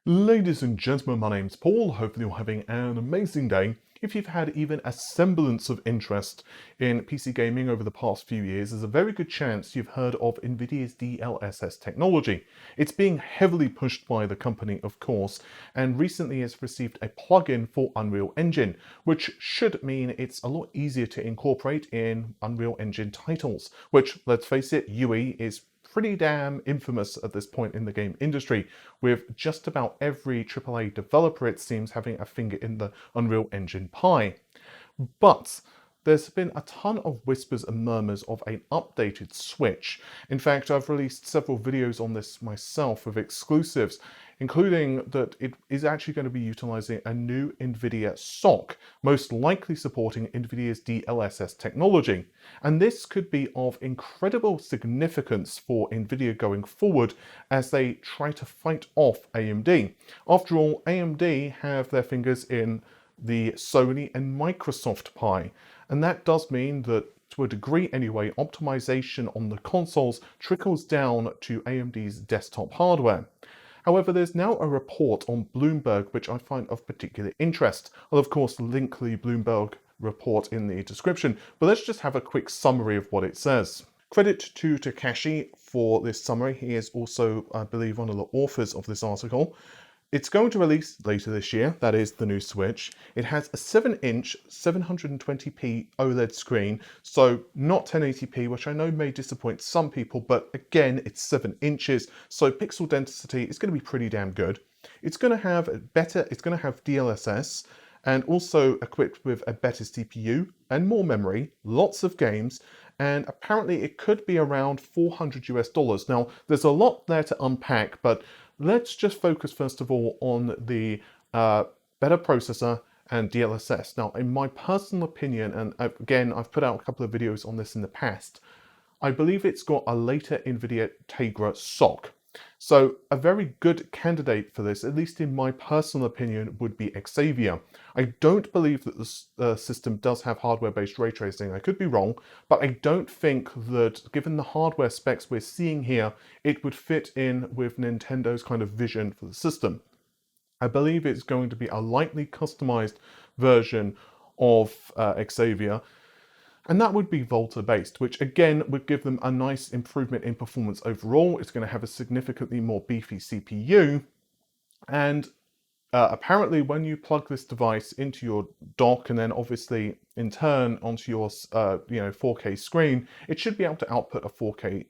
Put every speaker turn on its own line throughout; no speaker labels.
Ladies and gentlemen, my name's Paul. Hopefully you're having an amazing day. If you've had even a semblance of interest in PC gaming over the past few years, there's a very good chance you've heard of Nvidia's DLSS technology. It's being heavily pushed by the company, of course, and recently it's received a plugin for Unreal Engine, which should mean it's a lot easier to incorporate in Unreal Engine titles, which, let's face it, UE is pretty damn infamous at this point in the game industry, with just about every AAA developer, it seems, having a finger in the Unreal Engine pie. But there's been a ton of whispers and murmurs of an updated Switch. In fact, I've released several videos on this myself with exclusives, including that it is actually going to be utilizing a new Nvidia SoC, most likely supporting Nvidia's DLSS technology. And this could be of incredible significance for Nvidia going forward as they try to fight off AMD. After all, AMD have their fingers in the Sony and Microsoft pie. And that does mean that, to a degree anyway, optimization on the consoles trickles down to AMD's desktop hardware. However, there's now a report on Bloomberg which I find of particular interest. I'll of course link the Bloomberg report in the description, but let's just have a quick summary of what it says. Credit to Takashi for this summary. He is also, I believe, one of the authors of this article. It's going to release later this year, that is the new Switch. It has a 7-inch 720p OLED screen, so not 1080p, which I know may disappoint some people, but again, it's 7 inches, so pixel density is going to be pretty damn good. It's going to have DLSS, and also equipped with a better CPU and more memory, lots of games, and apparently it could be around $400 US. Now, there's a lot there to unpack, but let's just focus first of all on the better processor and DLSS. Now, in my personal opinion, and again, I've put out a couple of videos on this in the past, I believe it's got a later Nvidia Tegra SoC. So a very good candidate for this, at least in my personal opinion, would be Xavier. I don't believe that the system does have hardware-based ray tracing. I could be wrong, but I don't think that, given the hardware specs we're seeing here, it would fit in with Nintendo's kind of vision for the system. I believe it's going to be a lightly customized version of Xavier, and that would be Volta based, which again would give them a nice improvement in performance overall. It's going to have a significantly more beefy CPU, and apparently when you plug this device into your dock and then obviously in turn onto your 4K screen, it should be able to output a 4K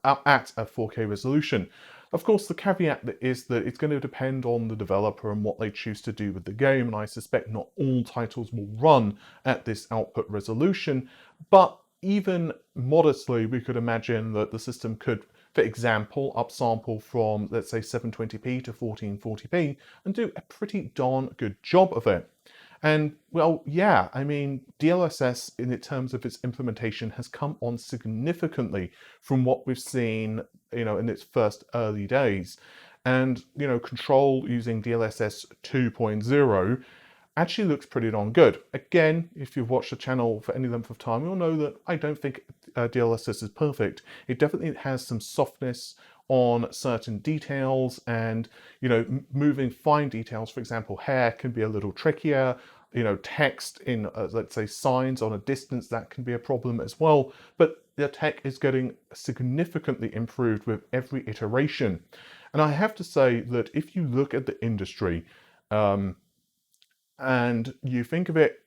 at a 4K resolution. Of course, the caveat is that it's going to depend on the developer and what they choose to do with the game, and I suspect not all titles will run at this output resolution, but even modestly, we could imagine that the system could, for example, upsample from, let's say, 720p to 1440p and do a pretty darn good job of it. And, well, yeah, I mean, DLSS in terms of its implementation has come on significantly from what we've seen, in its first early days. And, Control using DLSS 2.0 actually looks pretty darn good. Again, if you've watched the channel for any length of time, you'll know that I don't think DLSS is perfect. It definitely has some softness on certain details, and moving fine details, for example, hair can be a little trickier. Text in let's say signs on a distance, that can be a problem as well, but the tech is getting significantly improved with every iteration. And I have to say that if you look at the industry and you think of it,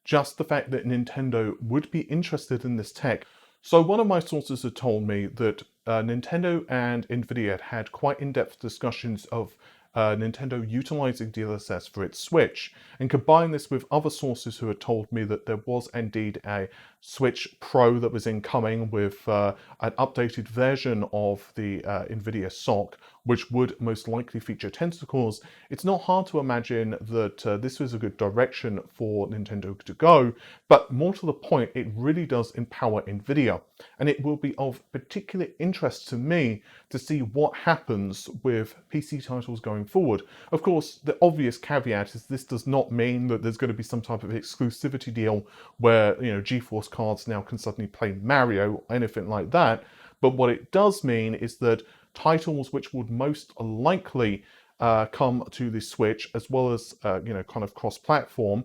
just the fact that Nintendo would be interested in this tech. So one of my sources had told me that Nintendo and Nvidia had quite in-depth discussions of Nintendo utilizing DLSS for its Switch, and combine this with other sources who had told me that there was indeed a Switch Pro that was incoming with an updated version of the Nvidia SoC, which would most likely feature tentacles. It's not hard to imagine that this was a good direction for Nintendo to go, but more to the point, it really does empower Nvidia, and it will be of particular interest to me to see what happens with PC titles going forward. Of course, the obvious caveat is this does not mean that there's going to be some type of exclusivity deal where, GeForce cards now can suddenly play Mario or anything like that. But what it does mean is that titles which would most likely come to the Switch, as well as kind of cross-platform,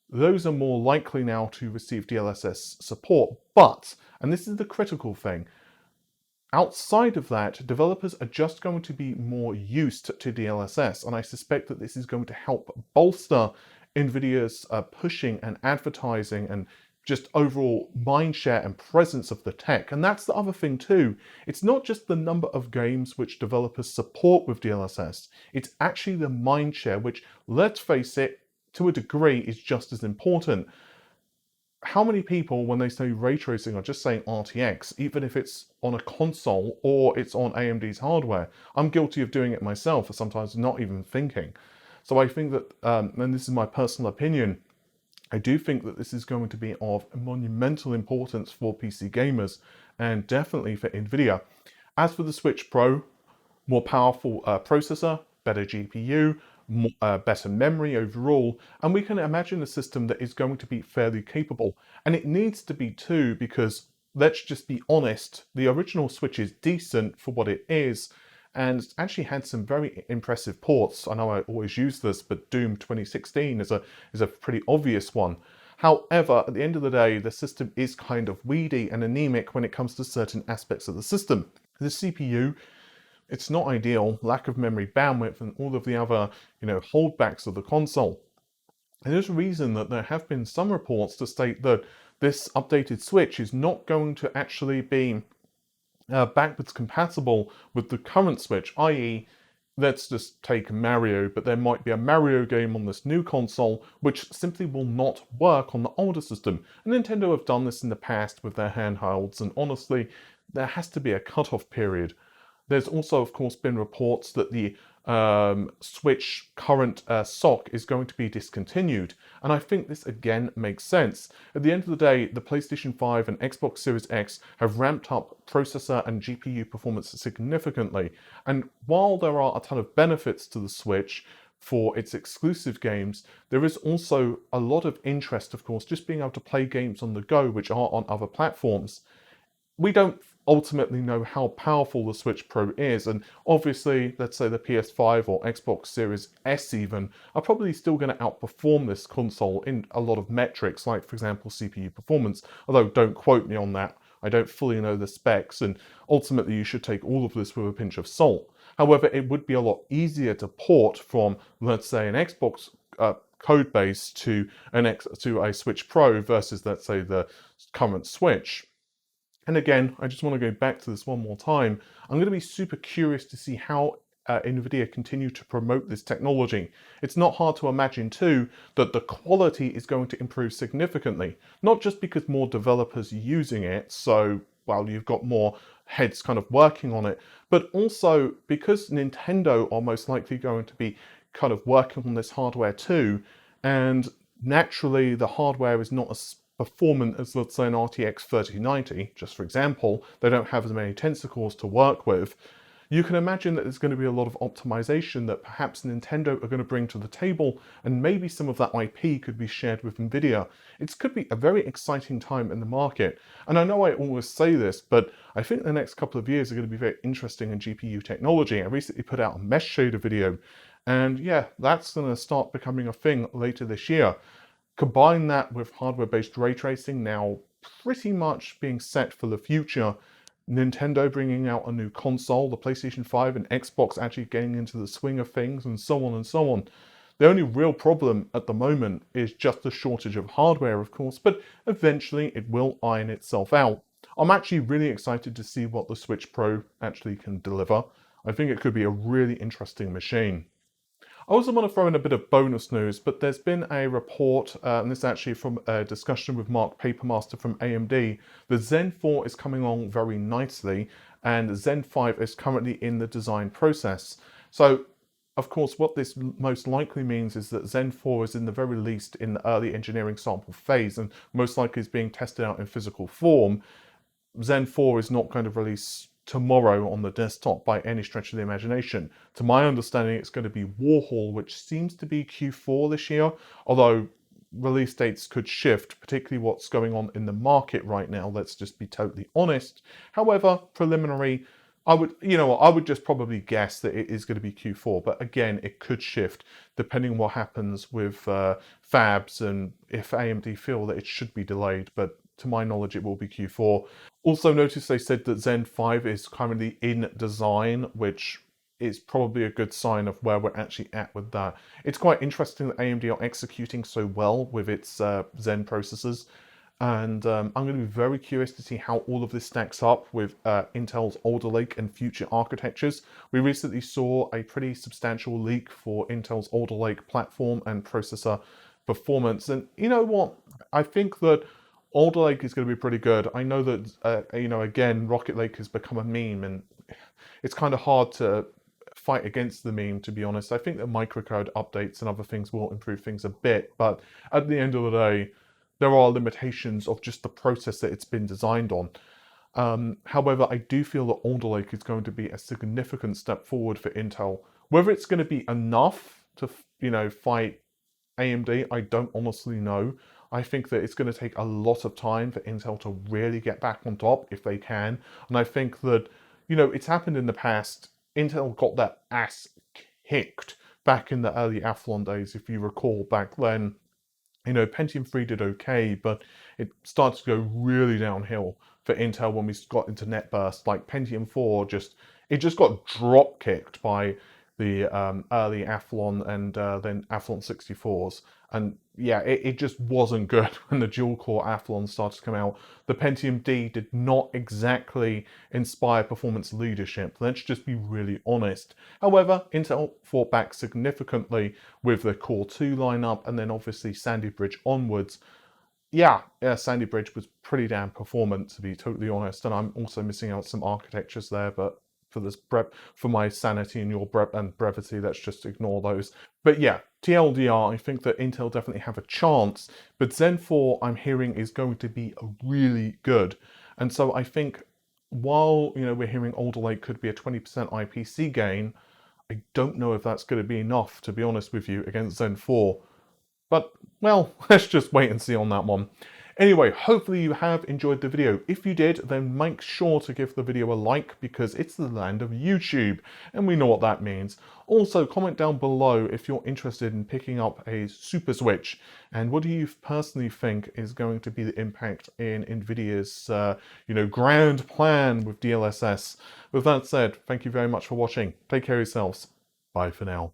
those are more likely now to receive DLSS support. But, and this is the critical thing, outside of that, developers are just going to be more used to DLSS, and I suspect that this is going to help bolster Nvidia's pushing and advertising and just overall mindshare and presence of the tech. And that's the other thing too. It's not just the number of games which developers support with DLSS, it's actually the mindshare, which, let's face it, to a degree is just as important. How many people, when they say ray tracing, are just saying RTX, even if it's on a console or it's on AMD's hardware? I'm guilty of doing it myself, or sometimes not even thinking. So I think that, and this is my personal opinion, I do think that this is going to be of monumental importance for PC gamers and definitely for Nvidia. As for the Switch Pro, more powerful processor, better GPU, better memory overall, and we can imagine a system that is going to be fairly capable. And it needs to be too, because let's just be honest, the original Switch is decent for what it is, and actually had some very impressive ports. I know I always use this, but Doom 2016 is a pretty obvious one. However, at the end of the day, the system is kind of weedy and anemic when it comes to certain aspects of the system. The CPU, it's not ideal, lack of memory bandwidth, and all of the other, holdbacks of the console. And there's a reason that there have been some reports to state that this updated Switch is not going to actually be backwards compatible with the current Switch, i.e., let's just take Mario, but there might be a Mario game on this new console which simply will not work on the older system. And Nintendo have done this in the past with their handhelds, and honestly, there has to be a cutoff period. There's also, of course, been reports that the Switch current SoC is going to be discontinued, and I think this again makes sense. At the end of the day, the PlayStation 5 and Xbox Series X have ramped up processor and GPU performance significantly, and while there are a ton of benefits to the Switch for its exclusive games, there is also a lot of interest, of course, just being able to play games on the go which are on other platforms. We don't ultimately know how powerful the Switch Pro is, and obviously, let's say the PS5 or Xbox Series S even are probably still going to outperform this console in a lot of metrics, like for example CPU performance, although don't quote me on that. I don't fully know the specs, and ultimately you should take all of this with a pinch of salt. However, it would be a lot easier to port from, let's say, an Xbox code base to a Switch Pro versus, let's say, the current Switch. And again, I just want to go back to this one more time. I'm going to be super curious to see how Nvidia continue to promote this technology. It's not hard to imagine too that the quality is going to improve significantly, not just because more developers are using it, so well, you've got more heads kind of working on it, but also because Nintendo are most likely going to be kind of working on this hardware too, and naturally the hardware is not as performant as, let's say, an RTX 3090, just for example. They don't have as many tensor cores to work with. You can imagine that there's going to be a lot of optimization that perhaps Nintendo are going to bring to the table, and maybe some of that IP could be shared with Nvidia. It could be a very exciting time in the market. And I know I always say this, but I think the next couple of years are going to be very interesting in GPU technology. I recently put out a mesh shader video, and yeah, that's going to start becoming a thing later this year. Combine that with hardware-based ray tracing now pretty much being set for the future, Nintendo bringing out a new console, the PlayStation 5 and Xbox actually getting into the swing of things, and so on and so on. The only real problem at the moment is just the shortage of hardware, of course, but eventually it will iron itself out. I'm actually really excited to see what the Switch Pro actually can deliver. I think it could be a really interesting machine. I also want to throw in a bit of bonus news, but there's been a report, and this is actually from a discussion with Mark Papermaster from AMD. The Zen 4 is coming along very nicely, and Zen 5 is currently in the design process. So, of course, what this most likely means is that Zen 4 is in the very least in the early engineering sample phase, and most likely is being tested out in physical form. Zen 4 is not going to release tomorrow on the desktop by any stretch of the imagination. To my understanding, it's going to be Warhol, which seems to be Q4 this year, although release dates could shift, particularly what's going on in the market right now, let's just be totally honest. However, preliminary, I would, you know, I would just probably guess that it is going to be Q4, but again, it could shift depending on what happens with fabs and if AMD feel that it should be delayed. But to my knowledge, it will be Q4. Also, notice they said that Zen 5 is currently in design, which is probably a good sign of where we're actually at with that. It's quite interesting that AMD are executing so well with its Zen processors. And I'm going to be very curious to see how all of this stacks up with Intel's Alder Lake and future architectures. We recently saw a pretty substantial leak for Intel's Alder Lake platform and processor performance. And you know what? I think that Alder Lake is going to be pretty good. I know that, you know, again, Rocket Lake has become a meme, and it's kind of hard to fight against the meme, to be honest. I think that microcode updates and other things will improve things a bit, but at the end of the day, there are limitations of just the process that it's been designed on. However, I do feel that Alder Lake is going to be a significant step forward for Intel. Whether it's going to be enough to, you know, fight AMD, I don't honestly know. I think that it's going to take a lot of time for Intel to really get back on top if they can. And I think that, you know, it's happened in the past. Intel got their ass kicked back in the early Athlon days, if you recall back then. You know, Pentium 3 did okay, but it started to go really downhill for Intel when we got into NetBurst. Like Pentium 4 it just got drop kicked by the early Athlon and then Athlon 64s. And yeah, it just wasn't good when the dual core Athlon started to come out. The Pentium D did not exactly inspire performance leadership. Let's just be really honest. However, Intel fought back significantly with the Core 2 lineup, and then obviously Sandy Bridge onwards. Yeah, Sandy Bridge was pretty damn performant, to be totally honest, and I'm also missing out some architectures there, but for my sanity and your brevity, let's just ignore those. But yeah, TLDR, I think that Intel definitely have a chance, but Zen 4 I'm hearing is going to be really good. And so I think while, you know, we're hearing Alder Lake could be a 20% IPC gain, I don't know if that's going to be enough, to be honest with you, against Zen 4. But, well, let's just wait and see on that one. Anyway, hopefully you have enjoyed the video. If you did, then make sure to give the video a like because it's the land of YouTube, and we know what that means. Also, comment down below if you're interested in picking up a Super Switch, and what do you personally think is going to be the impact in Nvidia's, you know, grand plan with DLSS. With that said, thank you very much for watching. Take care of yourselves. Bye for now.